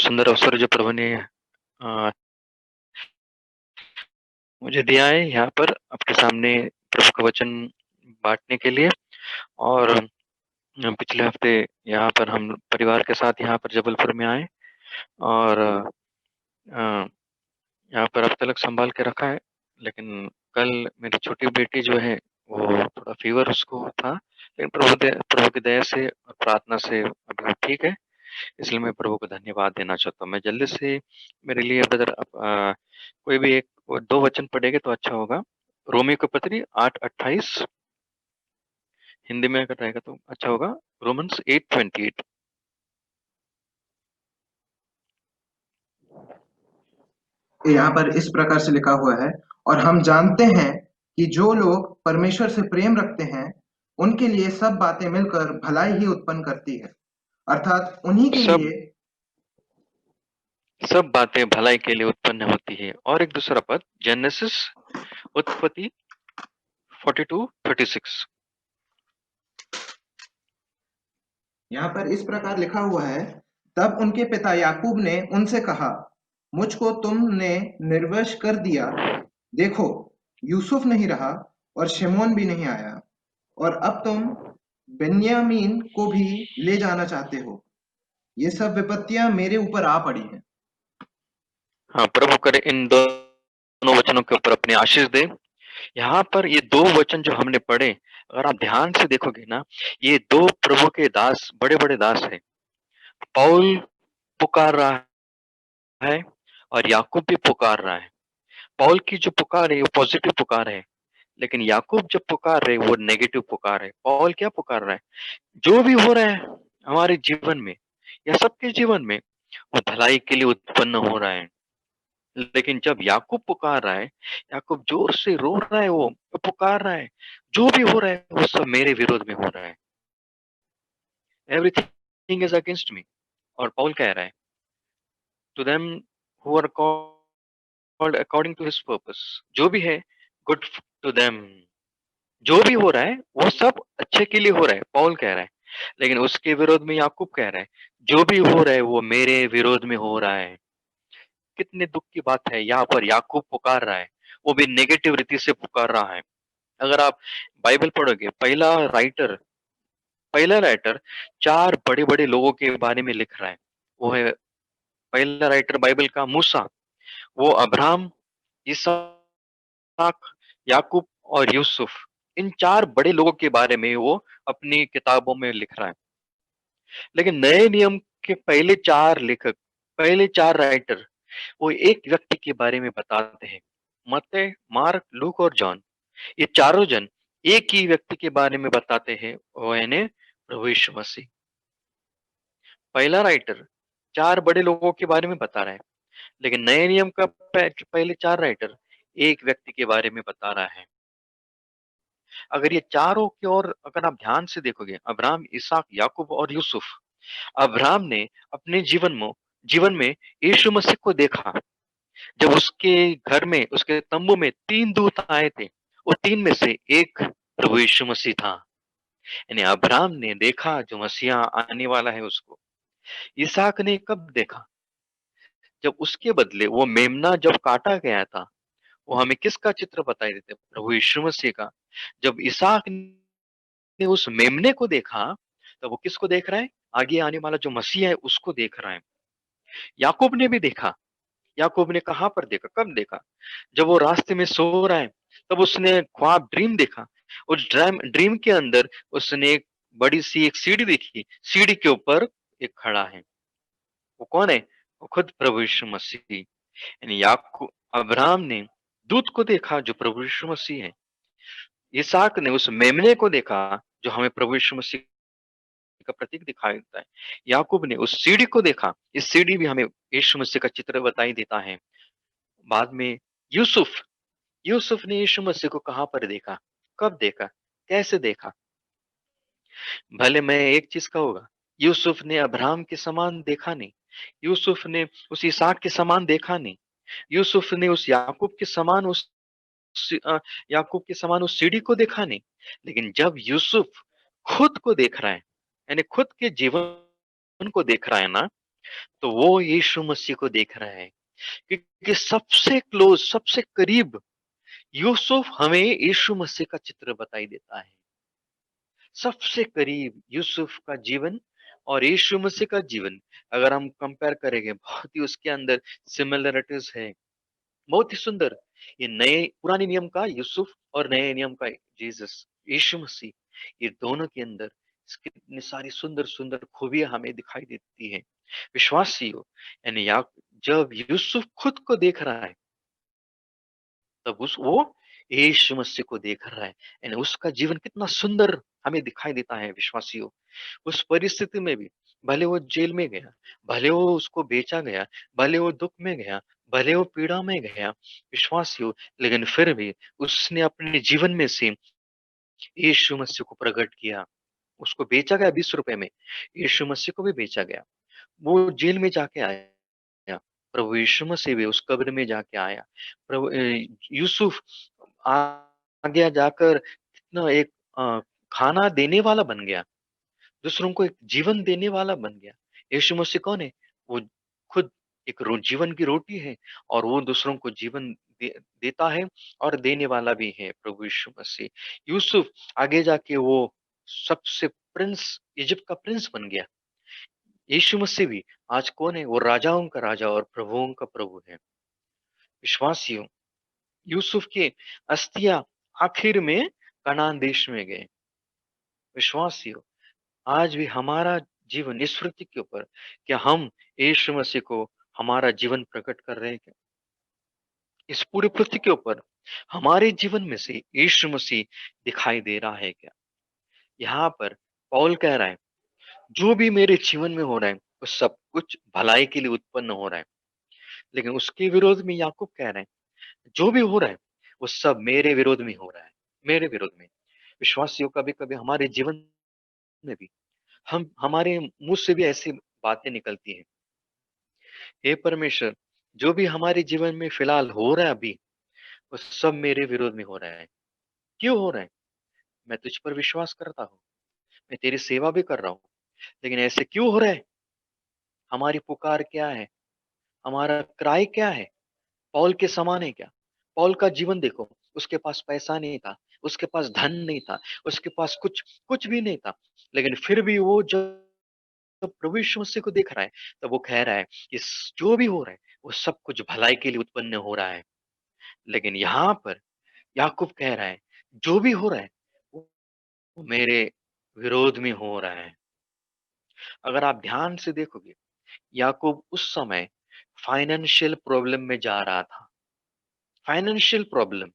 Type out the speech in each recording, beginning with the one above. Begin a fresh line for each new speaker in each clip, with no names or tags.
सुंदर अवसर जो प्रभु ने अ, मुझे दिया है यहाँ पर आपके सामने प्रभु का वचन बाँटने के लिए। और पिछले हफ्ते यहाँ पर हम परिवार के साथ यहाँ पर जबलपुर में आए और यहाँ पर अब तलक सँभाल के रखा है। लेकिन कल मेरी छोटी बेटी जो है वो थोड़ा फ़ीवर उसको था, लेकिन प्रभु की दया से और प्रार्थना से अभी वो ठीक है। इसलिए मैं प्रभु को धन्यवाद देना चाहता हूँ। मैं जल्दी से मेरे लिए ब्रदर कोई भी 1-2 वचन पढ़ेंगे तो अच्छा होगा। रोमियो की पत्री 8:28 हिंदी में अगर रहेगा तो अच्छा होगा। रोमन्स 8:28।
यहाँ पर इस प्रकार से लिखा हुआ है, और हम जानते हैं कि जो लोग परमेश्वर से प्रेम रखते हैं, उनके लिए सब बातें मिलकर भलाई ही उत्पन्न करती है। अर्थात उन्हीं के
सब
लिए
सब बातें भलाई के लिए उत्पन्न होती है। और एक दूसरा पद जेनेसिस उत्पत्ति 42:36।
यहाँ पर इस प्रकार लिखा हुआ है, तब उनके पिता याकूब ने उनसे कहा, मुझको तुमने निर्वंश कर दिया। देखो, यूसुफ नहीं रहा और शिमोन भी नहीं आया, और अब तुम बेन्यामीन को भी ले जाना चाहते हो। ये सब विपत्तियां मेरे ऊपर आ पड़ी हैं।
हाँ, प्रभु करे इन दोनों वचनों के ऊपर अपनी आशीष दे। यहाँ पर ये 2 वचन जो हमने पढ़े, अगर आप ध्यान से देखोगे ना, ये 2 प्रभु के दास, बड़े-बड़े दास हैं। पौल पुकार रहा है और याकूब भी पुकार रहा है। पौल की जो पुकार है वो पॉजिटिव पुकार है, लेकिन याकूब जब पुकार रहे वो नेगेटिव पुकार है। पौल क्या पुकार रहा है? जो भी हो रहा है हमारे जीवन में या सबके जीवन में, वो भलाई के लिए उत्पन्न हो रहा है। लेकिन जब याकूब पुकार रहा है, याकूब जोर से रो रहा है, वो पुकार रहा है, जो भी हो रहा है वो सब मेरे विरोध में हो रहा है। Everything is against me. और पौल कह रहा है, to them who are called according to his purpose, जो भी है गुड टू देम। जो भी हो रहा है वो सब अच्छे के लिए हो रहा है, पौल कह रहा है। लेकिन उसके विरोध में याकूब कह रहा है, जो भी हो रहा है वो मेरे विरोध में हो रहा है। कितने दुख की बात है, यहाँ पर याकूब पुकार रहा है, वो भी नेगेटिव रीति से पुकार रहा है। अगर आप बाइबल पढ़ोगे, पहला राइटर 4 बड़े-बड़े लोगों के बारे में लिख रहा है। वो है पहला राइटर बाइबल का मूसा, वो अब्राहम, इसहाक, याकूब और यूसुफ। इन 4 बड़े लोगों के बारे में वो अपनी किताबों में लिख रहा है। लेकिन नए नियम के पहले 4 राइटर वो एक व्यक्ति के बारे में बताते हैं। मत्ती, मार्क, लूक और जॉन, ये चारों जन एक ही व्यक्ति के बारे में बताते हैं, वो यानी प्रभु यीशु मसीह। पहला राइटर 4 बड़े लोगों के बारे में बता रहा है, लेकिन नए नियम का पहले 4 राइटर एक व्यक्ति के बारे में बता रहा है। अगर ये चारों की ओर अगर आप ध्यान से देखोगे, अब्राहम, इसहाक, याकूब और यूसुफ। अब्राहम ने अपने जीवन में यीशु मसीह को देखा। जब उसके घर में, उसके तंबू में 3 दूत आए थे, वो 3 में से एक प्रभु यीशु मसीह था। यानी अब्राहम ने देखा जो मसीहा आने वाला है उसको। इसहाक ने कब देखा? जब उसके बदले वो मेमना जब काटा गया था, वो हमें किसका चित्र बताई देते? प्रभु यीशु मसीह का। जब इसहाक ने उस मेमने को देखा, तो वो किसको देख रहा है? आगे आने वाला जो मसीहा है उसको देख रहा है। याकूब ने भी देखा। याकूब ने कहाँ पर देखा? कब देखा? जब वो रास्ते में सो रहा है, तब उसने ख्वाब ड्रीम देखा। उस ड्रीम के अंदर उसने एक बड़ी सी एक सीढ़ी देखी। सीढ़ी के ऊपर एक खड़ा है। वो कौन है? वो खुद प्रभु यीशु मसीह। यानी याकूब अब्राहम ने दूत को देखा जो प्रभु यीशु मसीह है। इसहाक ने उस मेमने को देखा जो हमें प्रभु यीशु मसीह का प्रतीक दिखाई देता है। याकूब ने उस सीढ़ी को देखा। इस सीढ़ी भी हमें यीशु मसीह का चित्र बताई देता है। बाद में यूसुफ यूसुफ ने यीशु मसीह को कहाँ पर देखा? कब देखा? कैसे देखा? भले मैं एक चीज कहूँगा, यूसुफ ने अब्राहम के समान देखा नहीं। यूसुफ ने उस इसहाक के समान देखा नहीं। यूसुफ ने उस याकूब के समान उस सीढ़ी को देखा नहीं। लेकिन जब यूसुफ खुद को देख रहा है, यानी खुद के जीवन को देख रहा है ना, तो वो यीशु मसीह को देख रहा है, क्योंकि सबसे क्लोज, सबसे करीब यूसुफ हमें यीशु मसीह का चित्र बताई देता है। सबसे करीब यूसुफ का जीवन और यीशु मसीह का जीवन अगर हम कंपेयर करेंगे, बहुत ही उसके अंदर सिमिलरिटीज है, बहुत ही सुंदर। ये नए पुराने नियम का यूसुफ और नए नियम का जीसस यीशु मसीह, ये दोनों के अंदर कितनी सारी सुंदर सुंदर खूबियां हमें दिखाई देती है। विश्वासियों, यानी जब यूसुफ खुद को देख रहा है, तब उस वो यीशु मसीह को देख रहा है, यानी उसका जीवन कितना सुंदर हमें दिखाई देता है। विश्वासियों, उस परिस्थिति में भी, भले वो जेल में गया, भले वो उसको बेचा गया, भले वो दुख में गया, भले वो पीड़ा में गया, विश्वासियों, लेकिन फिर भी उसने अपने जीवन में से यीशु मसीह को प्रकट किया। उसको बेचा गया 20 रुपए में, यीशु मसीह को भी बेचा गया। वो जेल में जाके आया, प्रभु यीशु मसीह भी उस कब्र में जाके आया। प्रभु यूसुफ आगे जाकर कितना एक खाना देने वाला बन गया, दूसरों को एक जीवन देने वाला बन गया। यीशु मसीह कौन है? वो खुद एक जीवन की रोटी है, और वो दूसरों को जीवन देता है और देने वाला भी है प्रभु यीशु मसीह। यूसुफ आगे जाके वो सबसे प्रिंस, इजिप्ट का प्रिंस बन गया। यीशु मसीह भी आज कौन है? वो राजाओं का राजा और प्रभुओं का प्रभु है। विश्वासियों, यूसुफ की अस्थियां आखिर में कनान देश में गए। विश्वासियों, आज भी हमारा जीवन इस पृथ्वी के ऊपर, क्या हम यीशु मसीह को हमारा जीवन प्रकट कर रहे हैं क्या? इस पूरे पृथ्वी के ऊपर हमारे जीवन में से यीशु मसीह दिखाई दे रहा है क्या? यहाँ पर पौल कह रहा है, जो भी मेरे जीवन में हो रहा है वो सब कुछ भलाई के लिए उत्पन्न हो रहा है। लेकिन उसके विरोध में याकूब कह रहे हैं, जो भी हो रहा है वो सब मेरे विरोध में हो रहा है, मेरे विरोध में। विश्वासियों, कभी कभी हमारे जीवन में भी हम हमारे मुंह से भी ऐसी बातें निकलती हैं, हे परमेश्वर, जो भी हमारे जीवन में फिलहाल हो रहा है अभी, वो सब मेरे विरोध में हो रहा है। क्यों हो रहा है? मैं तुझ पर विश्वास करता हूँ, मैं तेरी सेवा भी कर रहा हूँ, लेकिन ऐसे क्यों हो रहा है? हमारी पुकार क्या है? हमारा क्राई क्या है? पौल के समान है क्या? पौल का जीवन देखो, उसके पास पैसा नहीं था, उसके पास धन नहीं था, उसके पास कुछ कुछ भी नहीं था, लेकिन फिर भी वो जब प्रभु यीशु मसीह को देख रहा है, तब वो कह रहा है कि जो भी हो रहा है वो सब कुछ भलाई के लिए उत्पन्न हो रहा है। लेकिन यहाँ पर याकूब कह रहा है, जो भी हो रहा है वो मेरे विरोध में हो रहा है। अगर आप ध्यान से देखोगे, याकूब उस समय फाइनेंशियल प्रॉब्लम में जा रहा था। फाइनेंशियल प्रॉब्लम,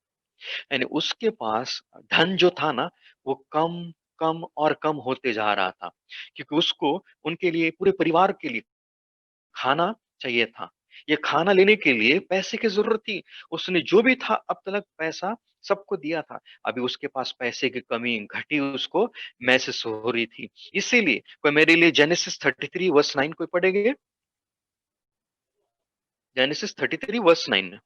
यानी उसके पास धन जो था ना, वो कम कम और कम होते जा रहा था, क्योंकि उसको उनके लिए, पूरे परिवार के लिए खाना चाहिए था। ये खाना लेने के लिए पैसे की जरूरत थी। उसने जो भी था अब तक पैसा सबको दिया था, अभी उसके पास पैसे की कमी घटी उसको महसूस हो रही थी। इसीलिए कोई मेरे लिए जेनेसिस 33 वर्स 9 कोई पढ़ेंगे? Genesis 33 verse 9।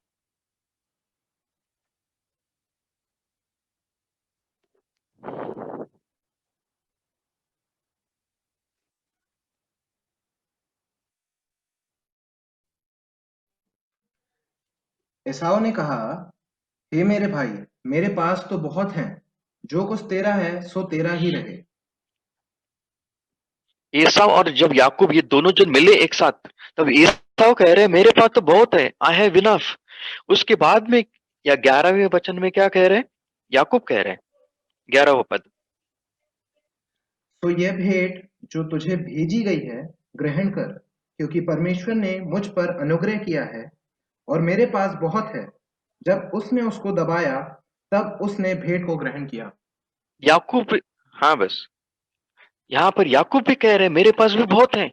एसाव ने कहा, हे मेरे भाई, मेरे पास तो बहुत हैं, जो कुछ तेरा है सो तेरा ही रहे।
एसाव और जब याकूब ये दोनों जन मिले एक साथ, तब एसाव कह रहे हैं मेरे पास तो बहुत है, आई हैव इनफ। उसके बाद में या 11वें वचन में क्या कह रहे हैं? याकूब कह रहे हैं, 11वां पद,
तो यह भेंट जो तुझे भेजी गई है ग्रहण कर, क्योंकि परमेश्वर ने मुझ पर अनुग्रह किया है और मेरे पास बहुत है। जब उसने उसको दबाया, तब उसने भेंट को ग्रहण किया।
याकूब, हाँ बस, यहाँ पर याकूब भी कह रहे हैं मेरे पास भी बहुत है,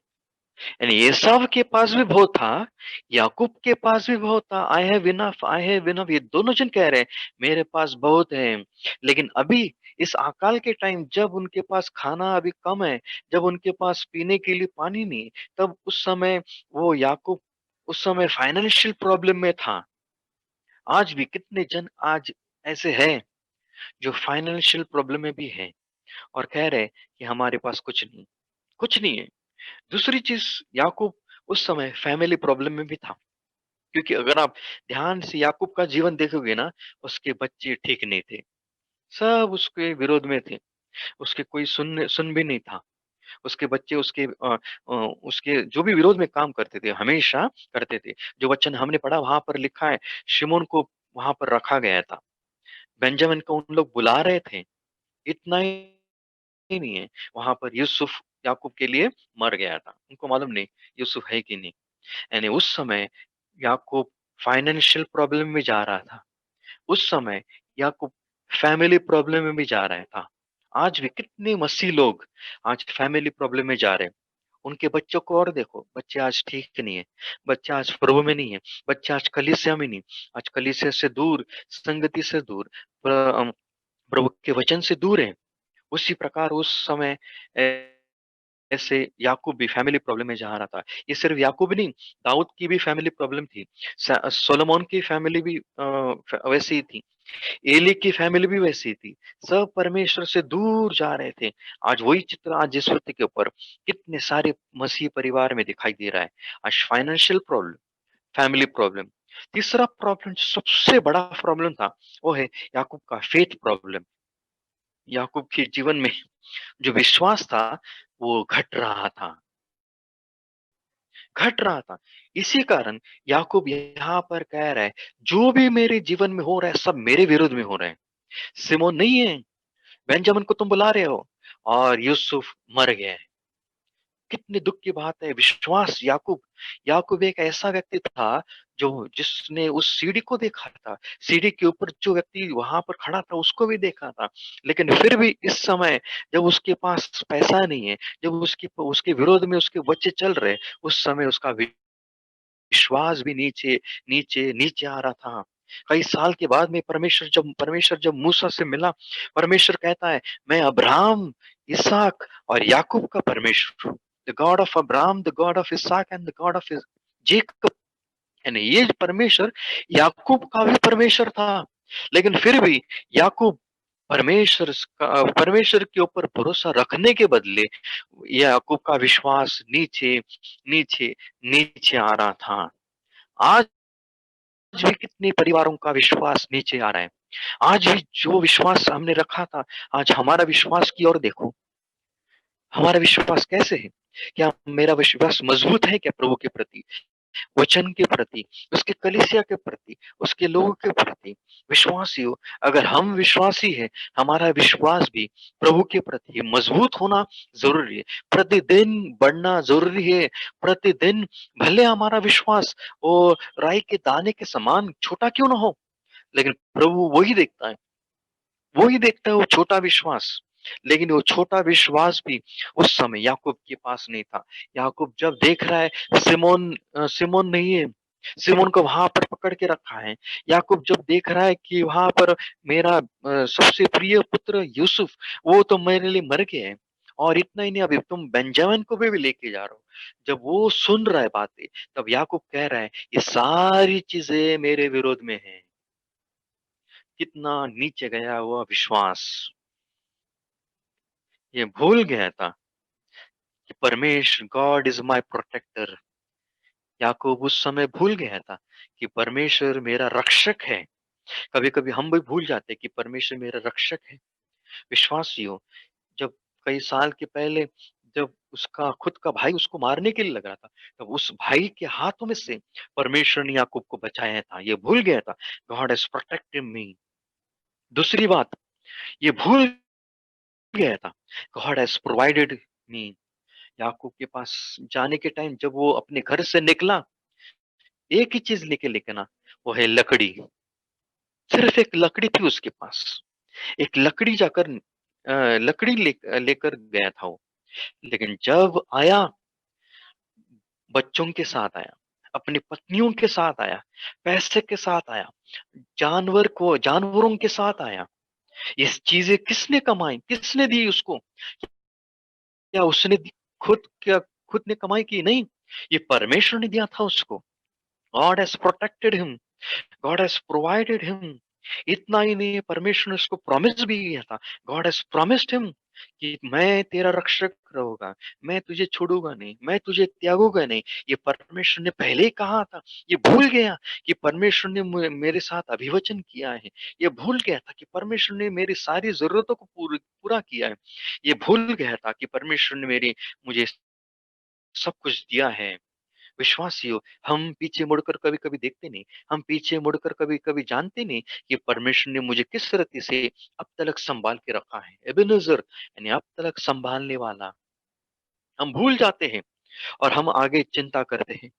यानी एसाव के पास भी बहुत था, याकूब के पास भी बहुत था। I have enough, I have enough, ये दोनों जन कह रहे हैं मेरे पास बहुत है। लेकिन अभी इस अकाल के टाइम, जब उनके पास खाना अभी कम है, जब उनके पास पीने के लिए पानी नहीं, तब उस समय वो याकूब उस समय फाइनेंशियल प्रॉब्लम में था। आज भी कितने जन आज ऐसे हैं जो फाइनेंशियल प्रॉब्लम में भी हैं और कह रहे हैं कि हमारे पास कुछ नहीं, कुछ नहीं है। दूसरी चीज, याकूब उस समय फैमिली प्रॉब्लम में भी था। क्योंकि अगर आप ध्यान से याकूब का जीवन देखोगे ना, उसके बच्चे ठीक नहीं थे। सब उसके विरोध में थे। उसके कोई सुन भी नहीं था। उसके बच्चे उसके जो भी विरोध में काम करते थे, हमेशा करते थे। जो वचन हमने पढ़ा वहाँ पर लिखा है, शिमोन को वहाँ पर रखा गया था। बेंजामिन को उन लोग बुला रहे थे। इतना ही नहीं है, वहाँ पर यूसुफ याकूब के लिए मर गया था। उनको मालूम नहीं यूसुफ है कि नहीं। यानी उस समय याकूब फाइनेंशियल प्रॉब्लम में जा रहा था। उस समय याकूब फैमिली प्रॉब्लम में भी जा रहा था। आज भी कितने मसीह लोग आज फैमिली प्रॉब्लम में जा रहे हैं। उनके बच्चों को और देखो, बच्चे आज ठीक नहीं है। बच्चे आज प्रभु में नहीं है। बच्चे आज कलीसिया में नहीं। आज कलीसिया से दूर, संगति से दूर, प्रभु के वचन से दूर है। उसी प्रकार उस समय ऐसे याकूब भी फैमिली प्रॉब्लम में जा रहा था। ये सिर्फ याकूब नहीं, दाऊद की भी फैमिली प्रॉब्लम थी। सोलोमन की फैमिली भी वैसी ही थी। एली की फैमिली भी वैसी थी। सब परमेश्वर से दूर जा रहे थे। आज वही चित्र आज इस पृथ्वी के ऊपर कितने सारे मसीह परिवार में दिखाई दे रहा है। आज फाइनेंशियल प्रॉब्लम, फैमिली प्रॉब्लम। तीसरा प्रॉब्लम, जो सबसे बड़ा प्रॉब्लम था, वो है याकूब का फेथ प्रॉब्लम। याकूब के जीवन में जो विश्वास था, वो घट रहा था। इसी कारण याकूब यहाँ पर कह रहा है, जो भी मेरे जीवन में हो रहा है, सब मेरे विरुद्ध में हो रहा है। सिमोन नहीं है, बेंजामिन को तुम बुला रहे हो, और यूसुफ मर गया है। कितनी दुख की बात है। विश्वास याकूब, याकूब एक ऐसा व्यक्ति था जो जिसने उस सीढ़ी को देखा था। सीढ़ी के ऊपर जो व्यक्ति वहां पर खड़ा था, उसको भी देखा था। लेकिन फिर भी इस समय जब उसके पास पैसा नहीं है, जब उसके उसके विरोध में उसके बच्चे चल रहे, उस समय उसका विश्वास भी नीचे नीचे नीचे आ रहा था। कई साल के बाद में परमेश्वर जब मूसा से मिला, परमेश्वर कहता है, मैं अब्राहम, इसहाक और याकूब का परमेश्वर हूँ। The God of Abraham, the God of इसहाक and the God of Jacob. यानी ये परमेश्वर याकूब का भी परमेश्वर था। लेकिन फिर भी याकूब परमेश्वर के ऊपर भरोसा रखने के बदले याकूब का विश्वास नीचे नीचे नीचे आ रहा था। आज भी कितने परिवारों का विश्वास नीचे आ रहा है। आज भी जो विश्वास हमने रखा था, आज हमारा विश्वास की ओर देखो। हमारा विश्वास कैसे है? क्या मेरा विश्वास मजबूत है क्या प्रभु के प्रति, वचन के प्रति, उसके कलीसिया के प्रति, उसके लोगों के प्रति? विश्वासियों, अगर हम विश्वासी हैं, हमारा विश्वास भी प्रभु के प्रति मजबूत होना जरूरी है। प्रतिदिन बढ़ना जरूरी है। प्रतिदिन भले हमारा विश्वास वो राई के दाने के समान छोटा क्यों ना हो, लेकिन प्रभु वही देखता है वो छोटा विश्वास। लेकिन वो छोटा विश्वास भी उस समय याकूब के पास नहीं था। याकूब जब देख रहा है सिमोन नहीं है, सिमोन को वहां पर पकड़ के रखा है। याकूब जब देख रहा है कि वहां पर मेरा सबसे प्रिय पुत्र यूसुफ, वो तो मेरे लिए मर गए हैं, और इतना ही नहीं, अभी तुम बेंजामिन को भी लेके जा रहे हो। जब वो सुन रहा है बातें, तब याकूब कह रहा है, ये सारी चीजें मेरे विरोध में है। कितना नीचे गया हुआ विश्वास, ये भूल गया था कि परमेश्वर गॉड इज माय प्रोटेक्टर। याकूब उस समय भूल गया था कि परमेश्वर मेरा रक्षक है। कभी कभी हम भी भूल जाते हैं कि परमेश्वर मेरा रक्षक है। विश्वासियों, जब कई साल के पहले जब उसका खुद का भाई उसको मारने के लिए लग रहा था, तब उस भाई के हाथों में से परमेश्वर ने याकूब को बचाया था। ये भूल गया था, गॉड हैज प्रोटेक्टेड मी। दूसरी बात, ये भूल गया था, गॉड हैज प्रोवाइडेड मी। याकूब के पास जाने के टाइम जब वो अपने घर से निकला, एक ही चीज लेके ना, वो है लकड़ी। सिर्फ एक लकड़ी थी उसके पास। एक लकड़ी जाकर लकड़ी लेकर गया था वो। लेकिन जब आया, बच्चों के साथ आया, अपनी पत्नियों के साथ आया, पैसे के साथ आया, जानवरों के साथ आया। ये चीजें किसने कमाई, किसने दी उसको? क्या उसने क्या खुद ने कमाई की? नहीं, ये परमेश्वर ने दिया था उसको। God has protected him, God has provided him. इतना ही नहीं, परमेश्वर ने उसको प्रॉमिस भी किया था। गॉड हैज प्रॉमिस्ड हिम कि मैं तेरा रक्षक रहूँगा, मैं तुझे छोड़ूँगा नहीं, मैं तुझे त्यागूँगा नहीं। ये परमेश्वर ने पहले ही कहा था। ये भूल गया कि परमेश्वर ने मेरे साथ अभिवचन किया है। ये भूल गया था कि परमेश्वर ने मेरी सारी ज़रूरतों को पूरा किया है। ये भूल गया था कि परमेश्वर ने मेरी मुझे सब कुछ दिया है। विश्वासियों, हम पीछे मुड़कर कभी-कभी देखते नहीं। हम पीछे मुड़कर कभी-कभी जानते नहीं कि परमेश्वर ने मुझे किस रीति से अब तक सँभाल के रखा है। एबेनेज़र यानी अब तक सँभालने वाला। हम भूल जाते हैं और हम आगे चिंता करते हैं।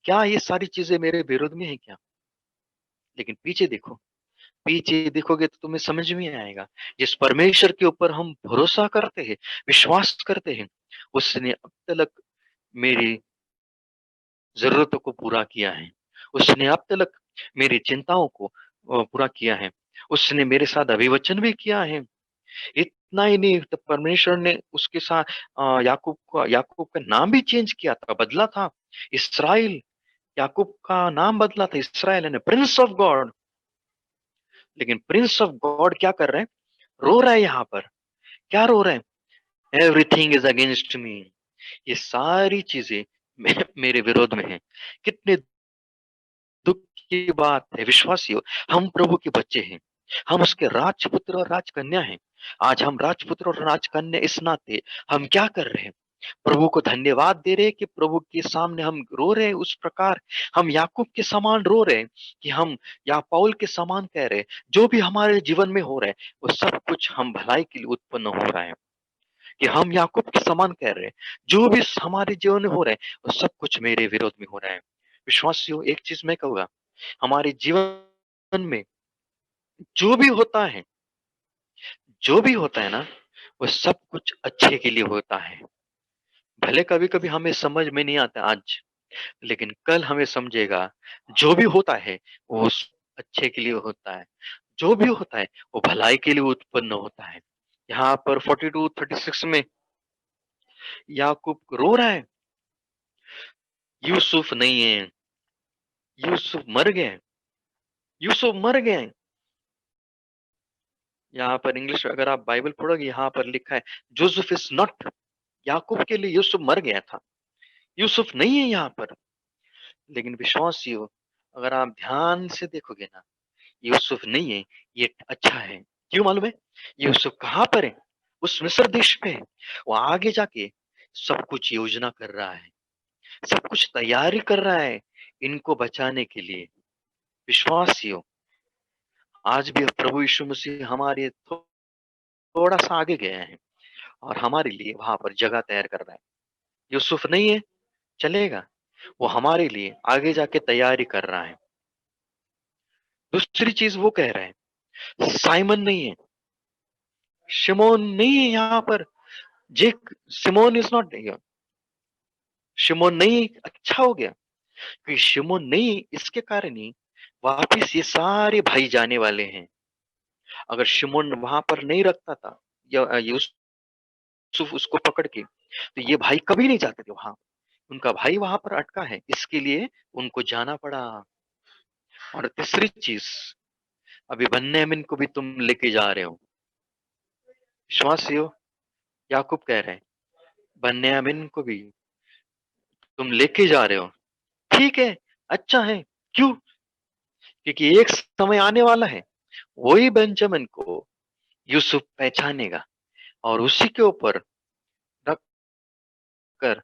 क्या ये सारी चीज़ें मेरे विरोध में है क्या? लेकिन पीछे देखोगे तो तुम्हें समझ में आएगा। जिस परमेश्वर के ऊपर हम भरोसा करते हैं, विश्वास करते हैं, उसने अब तक मेरी ज़रूरतों को पूरा किया है। उसने अब तक मेरी चिंताओं को पूरा किया है। उसने मेरे साथ अभिवचन भी किया है। इतना ही नहीं तो परमेश्वर ने उसके साथ याकूब का नाम भी चेंज किया था, बदला था। इस्राएल याकूब का नाम बदला था इस्राएल यानी प्रिंस ऑफ गॉड। लेकिन प्रिंस ऑफ गॉड क्या कर रहे हैं? रो रहा है यहाँ पर। क्या रो रहे हैं? एवरीथिंग इज अगेंस्ट मी। ये सारी चीजें मेरे विरोध में है। कितने दुख की बात है विश्वासियों, हम प्रभु के बच्चे हैं। हम उसके राजपुत्र और राजकन्या हैं। आज हम राजपुत्र और राजकन्या इस नाते हम क्या कर रहे हैं? प्रभु को धन्यवाद दे रहे हैं कि प्रभु के सामने हम रो रहे हैं उस प्रकार। हम याकूब के समान रो रहे हैं कि हम या पौल के समान कह रहे हैं जो भी हमारे जीवन में हो रहा है वो सब कुछ हम भलाई के लिए उत्पन्न हो रहा है। कि हम याकूब के समान कह रहे हैं जो भी हमारे जीवन में हो रहा है वो सब कुछ मेरे विरोध में हो रहा है। विश्वासियों, एक चीज मैं कहूंगा, हमारे जीवन में जो भी होता है जो भी होता है ना, वो सब कुछ अच्छे के लिए होता है। भले कभी कभी हमें समझ में नहीं आता आज, लेकिन कल हमें समझेगा। जो भी होता है वो अच्छे के लिए होता है। जो भी होता है वो भलाई के लिए उत्पन्न होता है। यहाँ पर 42-36 में याकूब रो रहा है, यूसुफ नहीं है, यूसुफ मर गए, यूसुफ मर गए। यहाँ पर इंग्लिश अगर आप बाइबल पढ़ोगे यहाँ पर लिखा है जोसेफ इज नॉट। याकूब के लिए यूसुफ मर गया था, यूसुफ नहीं है यहाँ पर। लेकिन विश्वासियों, अगर आप ध्यान से देखोगे ना, यूसुफ नहीं है, ये अच्छा है। क्यों मालूम है? यूसुफ कहाँ पर है? उस मिस्र देश पे है। वो आगे जाके सब कुछ योजना कर रहा है, सब कुछ तैयारी कर रहा है इनको बचाने के लिए। विश्वासियों, आज भी प्रभु यीशु मसीह हमारे थोड़ा सा आगे गया है और हमारे लिए वहां पर जगह तैयार कर रहा है। यूसुफ नहीं है, चलेगा। वो हमारे लिए आगे जाके तैयारी कर रहा है। दूसरी चीज वो कह रहा है साइमन नहीं है, शिमोन नहीं है यहाँ पर। जेक सिमोन इज नॉट हियर। शिमोन नहीं, अच्छा हो गया क्योंकि शिमोन नहीं इसके कारण ही वापिस ये सारे भाई जाने वाले हैं। अगर शिमोन वहां पर नहीं रखता था या यूसुफ उसको पकड़ के, तो ये भाई कभी नहीं जाते थे वहां। उनका भाई वहां पर अटका है, इसके लिए उनको जाना पड़ा। और तीसरी चीज, अभी बन्यामीन को भी तुम लेके जा रहे हो। विश्वासियों, याकूब कह रहे हैं बन्यामीन को भी तुम लेके जा रहे हो। ठीक है, अच्छा है। क्यों? क्योंकि एक समय आने वाला है, वही बेंजामिन को यूसुफ पहचानेगा और उसी के ऊपर रख कर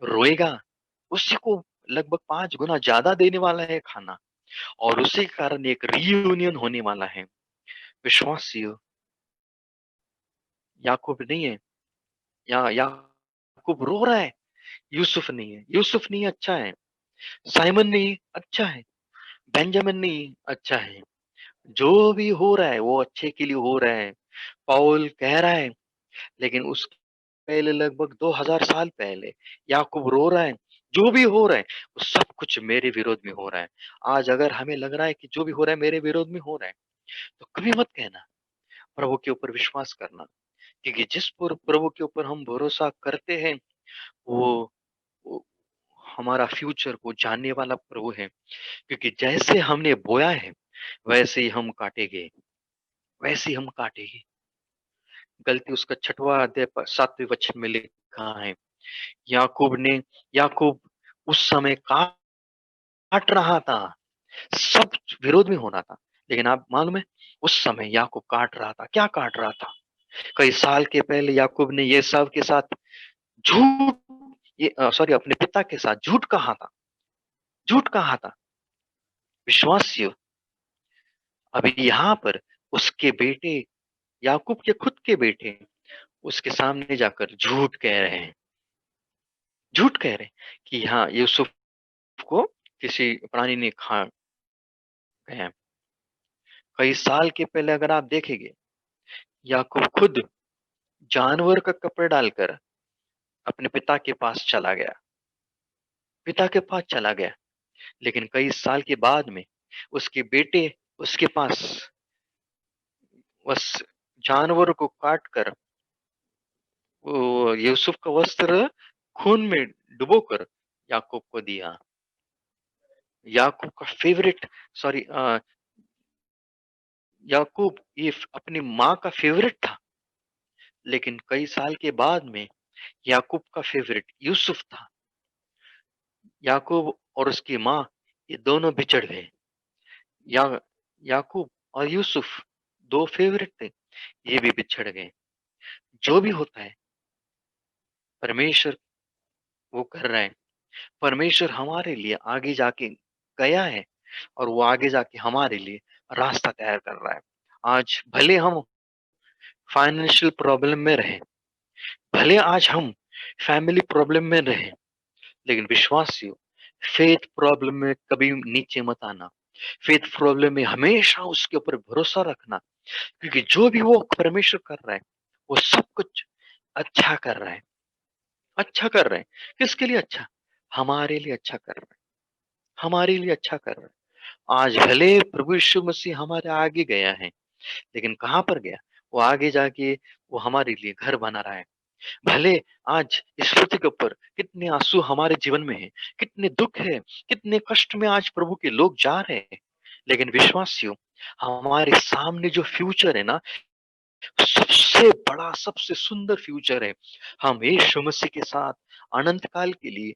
रोएगा। उसी को लगभग 5 गुना ज्यादा देने वाला है खाना, और उसी के कारण एक रीयूनियन होने वाला है। विश्वासियों, याकूब नहीं है, या याकूब रो रहा है, यूसुफ नहीं है। यूसुफ नहीं, अच्छा है। साइमन नहीं, अच्छा है। बेंजामिन नहीं, अच्छा है। जो भी हो रहा है वो अच्छे के लिए हो रहा है। पौल कह रहा है, लेकिन उसके पहले लगभग 2000 साल पहले याकूब रो रहा है। जो भी हो रहा है वो सब कुछ मेरे विरोध में हो रहा है। आज अगर हमें लग रहा है कि जो भी हो रहा है मेरे विरोध में हो रहा है, तो कभी मत कहना, प्रभु के ऊपर विश्वास करना। क्योंकि जिस प्रभु के ऊपर हम भरोसा करते हैं वो, वो हमारा फ्यूचर को जानने वाला प्रभु है। क्योंकि जैसे हमने बोया है वैसे ही हम काटेंगे, वैसे ही हम काटेंगे। गलती उसका 6वां अध्याय 7वें वचन में लिखा है। याकूब उस समय काट रहा था, सब विरोध में होना था, लेकिन आप मालूम है उस समय याकूब काट रहा था। क्या काट रहा था? कई साल के पहले याकूब ने ये सब के साथ झूठ, ये सॉरी अपने पिता के साथ झूठ कहा था। विश्वासियों, अभी यहाँ पर उसके बेटे, याकूब के खुद के बेटे उसके सामने जाकर झूठ कह रहे हैं कि हाँ यूसुफ को किसी प्राणी ने खा गया है। कई साल के पहले अगर आप देखेंगे, याकूब खुद जानवर का कपड़ा डालकर अपने पिता के पास चला गया। लेकिन कई साल के बाद में उसके बेटे उसके पास उस जानवर को काट कर वो यूसुफ का वस्त्र खून में डुबोकर याकूब को दिया। याकूब का फेवरेट सॉरी याकूब ये अपनी माँ का फेवरेट था, लेकिन कई साल के बाद में याकूब का फेवरेट यूसुफ था। याकूब और उसकी माँ ये दोनों बिछड़ गए। या याकूब और यूसुफ दो फेवरेट थे, ये भी बिछड़ गए। जो भी होता है परमेश्वर वो कर रहा है। परमेश्वर हमारे लिए आगे जाके गया है और वो आगे जाके हमारे लिए रास्ता तैयार कर रहा है। आज भले हम फाइनेंशियल प्रॉब्लम में रहे, भले आज हम फैमिली प्रॉब्लम में रहे, लेकिन विश्वासियों, फेथ प्रॉब्लम में कभी नीचे मत आना। फेथ प्रॉब्लम में हमेशा उसके ऊपर भरोसा रखना, क्योंकि जो भी वो परमेश्वर कर रहा है वो सब कुछ अच्छा कर रहा है। अच्छा कर रहे हैं। किसके लिए अच्छा? हमारे लिए अच्छा कर रहे हैं। हमारे लिए अच्छा कर रहे हैं। आज भले प्रभु यीशु मसीह हमारे आगे गया है, लेकिन कहाँ पर गया? वो आगे जाके वो हमारे लिए घर बना रहा है। भले आज इस पृथ्वी के ऊपर कितने आंसू हमारे जीवन में है, कितने दुख है, कितने कष्ट में आज प्रभु के लोग जा रहे हैं, लेकिन विश्वासियों, हमारे सामने जो फ्यूचर है ना, सबसे बड़ा, सबसे सुंदर फ्यूचर है। हम यीशु मसीह के साथ अनंत काल के लिए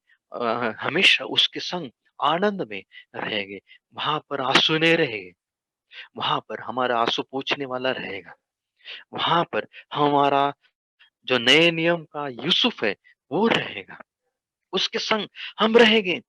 हमेशा उसके संग आनंद में रहेंगे। वहां पर आंसू नहीं रहेंगे, वहां पर हमारा आंसू पोंछने वाला रहेगा। वहां पर हमारा जो नए नियम का यूसुफ है वो रहेगा, उसके संग हम रहेंगे।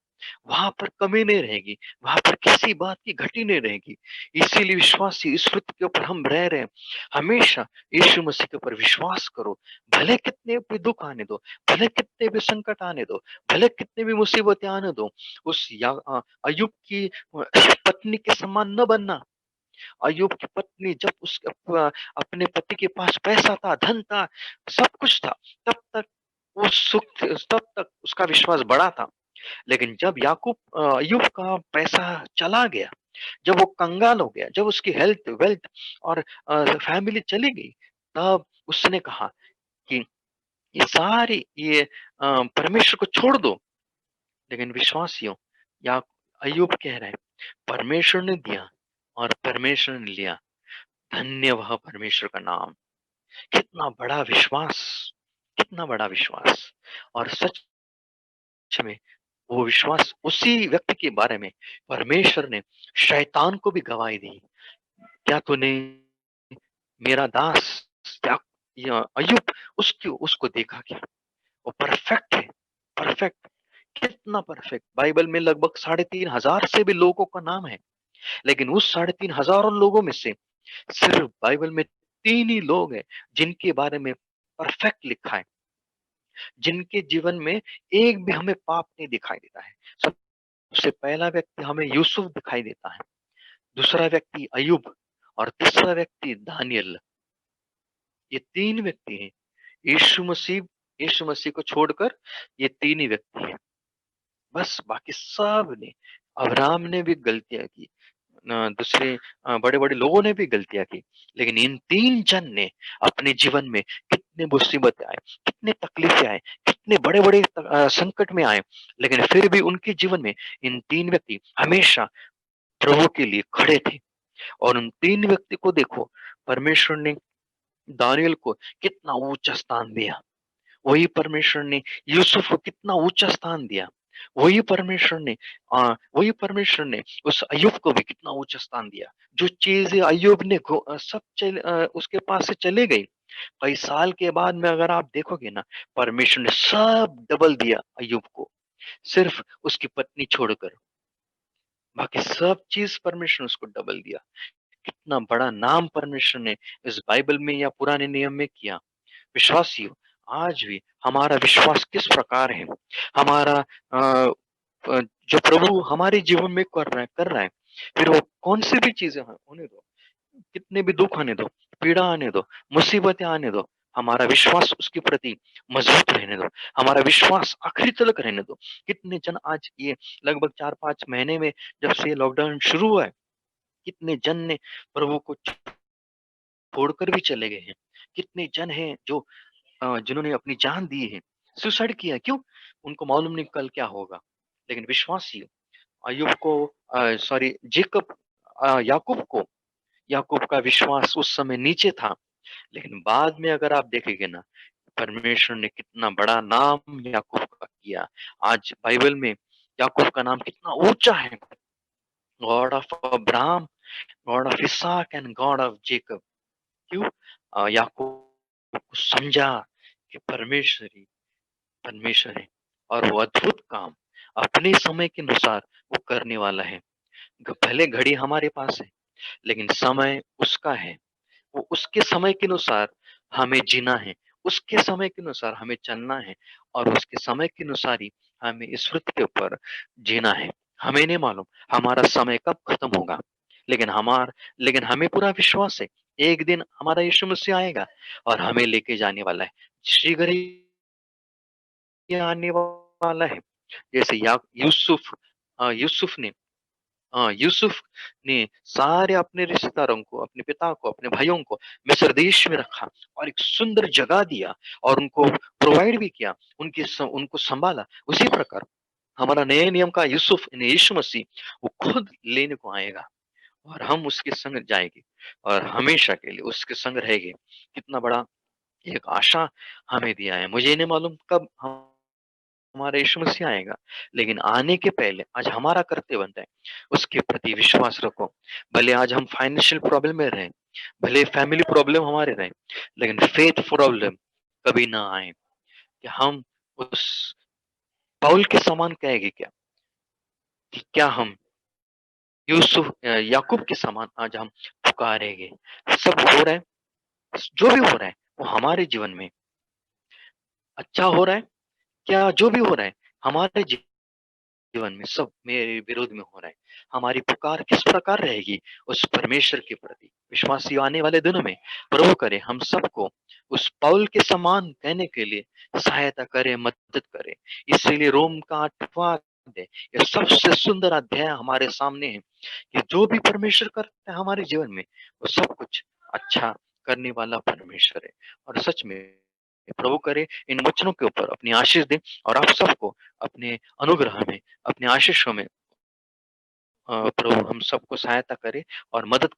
वहां पर कमी नहीं रहेगी, वहां पर किसी बात की घटी नहीं रहेगी। इसीलिए विश्वासी इस पृथ्वी के ऊपर हम रह रहे हैं, हमेशा यीशु मसीह के ऊपर विश्वास करो। भले कितने भी दुख आने दो, भले कितने भी संकट आने दो, भले कितने भी मुसीबतें आने दो, उस अयुब की पत्नी के समान न बनना। अय्यूब की पत्नी जब अपने पति के पास पैसा था, धन था, सब कुछ था, तब तक वो तब तक उसका विश्वास बड़ा था। लेकिन जब अय्यूब का पैसा चला गया, जब वो कंगाल हो गया, जब उसकी हेल्थ वेल्थ और फैमिली चली गई, तब उसने कहा कि ये परमेश्वर को छोड़ दो। लेकिन विश्वासियों, या अय्यूब कह रहे हैं, परमेश्वर ने दिया और परमेश्वर ने लिया, धन्य वह परमेश्वर का नाम। कितना बड़ा विश्वास, कितना बड़ा विश्वास। और सच में वो विश्वास उसी व्यक्ति के बारे में परमेश्वर ने शैतान को भी गवाही दी। क्या तूने मेरा दास अय्यूब उसको देखा क्या? वो परफेक्ट है, परफेक्ट। कितना परफेक्ट! बाइबल में लगभग 3,500 से भी लोगों का नाम है, लेकिन उस 3,500 लोगों में से सिर्फ बाइबल में 3 ही लोग हैं जिनके बारे में परफेक्ट लिखा है, जिनके जीवन में एक भी हमें पाप नहीं दिखाई देता है। सबसे पहला व्यक्ति हमें यूसुफ दिखाई देता है, दूसरा व्यक्ति अय्यूब और तीसरा व्यक्ति दानियल। ये 3 व्यक्ति हैं। यीशु मसीह को छोड़कर ये 3 ही व्यक्ति हैं। बस बाकी सब ने, अब्राहम ने भी गलतियाँ की, दूसरे बड़े-बड़े लोगों ने भी गलतियाँ की, लेकिन इन 3 जन ने अपने जीवन में कितने मुसीबतें आए, कितने तकलीफें आए, कितने बड़े-बड़े संकट में आए, लेकिन फिर भी उनके जीवन में इन 3 व्यक्ति हमेशा प्रभु के लिए खड़े थे। और उन 3 व्यक्ति को देखो, परमेश्वर ने दानियल को कितना ऊँचा स्थान दिया। वही परमेश्वर ने यूसुफ को कितना ऊँचा स्थान दिया। वही परमेश्वर ने वही परमेश्वर ने उस अय्यूब को भी कितना ऊँचा स्थान दिया। जो चीज़ें अय्यूब ने उसके पास से चले गई, कई साल के बाद में अगर आप देखोगे ना, परमेश्वर ने सब डबल दिया अय्यूब को, सिर्फ उसकी पत्नी छोड़कर। बाकी सब चीज़ परमेश्वर ने उसको डबल दिया। कितना बड़ा नाम परमेश्वर ने इस बाइबल में या पुराने नियम में किया। विश्वासियों, आज भी हमारा विश्वास किस प्रकार है? हमारा अ जो प्रभु हमारे जीवन में कर रहा है, फिर वो कौन-सी भी चीज़ें होने दो, कितने भी दुःख आने दो, पीड़ा आने दो, मुसीबतें आने दो, हमारा विश्वास उसके प्रति मज़बूत रहने दो, हमारा विश्वास आखिरी तलक रहने दो। कितने जन आज ये लगभग 4-5 महीने में जब से लॉकडाउन शुरू हुआ है, कितने जन ने प्रभु को छोड़कर भी चले गए हैं। कितने जन हैं जो जिन्होंने अपनी जान दी है, सुसाइड किया है, क्यों? उनको मालूम नहीं कल क्या होगा। लेकिन विश्वासियों, अय्यूब को सॉरी याकूब का विश्वास उस समय नीचे था, लेकिन बाद में अगर आप देखेंगे ना, परमेश्वर ने कितना बड़ा नाम याकूब का किया। आज बाइबल में याकूब का नाम कितना ऊँचा है, God of Abraham, God of इसहाक एंड गॉड ऑफ जेकब। क्यों? याकूब को समझा कि परमेश्वर है और वो अद्भुत काम अपने समय के अनुसार वो करने वाला है। भले घड़ी हमारे पास है, लेकिन समय उसका है। वो उसके समय के अनुसार हमें जीना है, उसके समय के अनुसार हमें चलना है और उसके समय के अनुसार ही हमें इस पृथ्वी के ऊपर जीना है। हमें नहीं मालूम हमारा समय कब खत्म होगा, लेकिन लेकिन हमें पूरा विश्वास है, एक दिन हमारा यीशु मसीह आएगा और हमें लेके जाने वाला है। शीघ्र ही आने वाला है। जैसे या यूसुफ ने सारे अपने रिश्तेदारों को, अपने पिता को, अपने भाइयों को मिस्र देश में रखा और एक सुंदर जगह दिया और उनको प्रोवाइड भी किया, उनको संभाला। उसी प्रकार हमारा नए नियम का यूसुफ यानी यीशु मसीह वो खुद लेने को आएगा और हम उसके संग जाएंगे और हमेशा के लिए उसके संग रहेंगे। कितना बड़ा एक आशा हमें दिया है। मुझे नहीं मालूम कब हमारा यीशु मसीह आएगा, लेकिन आने के पहले आज हमारा कर्तव्य बनता है उसके प्रति विश्वास रखो। भले आज हम फाइनेंशियल प्रॉब्लम में रहें, भले फैमिली प्रॉब्लम हमारे रहे, लेकिन फेथ प्रॉब्लम कभी ना आए कि हम उस पाउल के समान कहेंगे क्या, कि क्या हम याकूब के समान आज हम पुकारेंगे। सब हो रहा है, जो भी हो रहा है वो हमारे जीवन में अच्छा हो रहा है, क्या जो भी हो रहा है हमारे जीवन में सब मेरे विरोध में हो रहा है। हमारी पुकार किस प्रकार रहेगी उस परमेश्वर के प्रति? विश्वासी आने वाले दिनों में प्रभु करे हम सबको उस पौल के समान कहने के लिए सहायता करे, मदद करे। इसीलिए रोम का 8वां अध्याय, यह सबसे सुंदर अध्याय हमारे सामने है कि जो भी परमेश्वर करता है हमारे जीवन में, वो सब कुछ अच्छा करने वाला परमेश्वर है। और सच में प्रभु करे इन वचनों के ऊपर अपनी आशीष दे और आप सबको अपने अनुग्रह में, अपने आशीषों में प्रभु हम सबको सहायता करे और मदद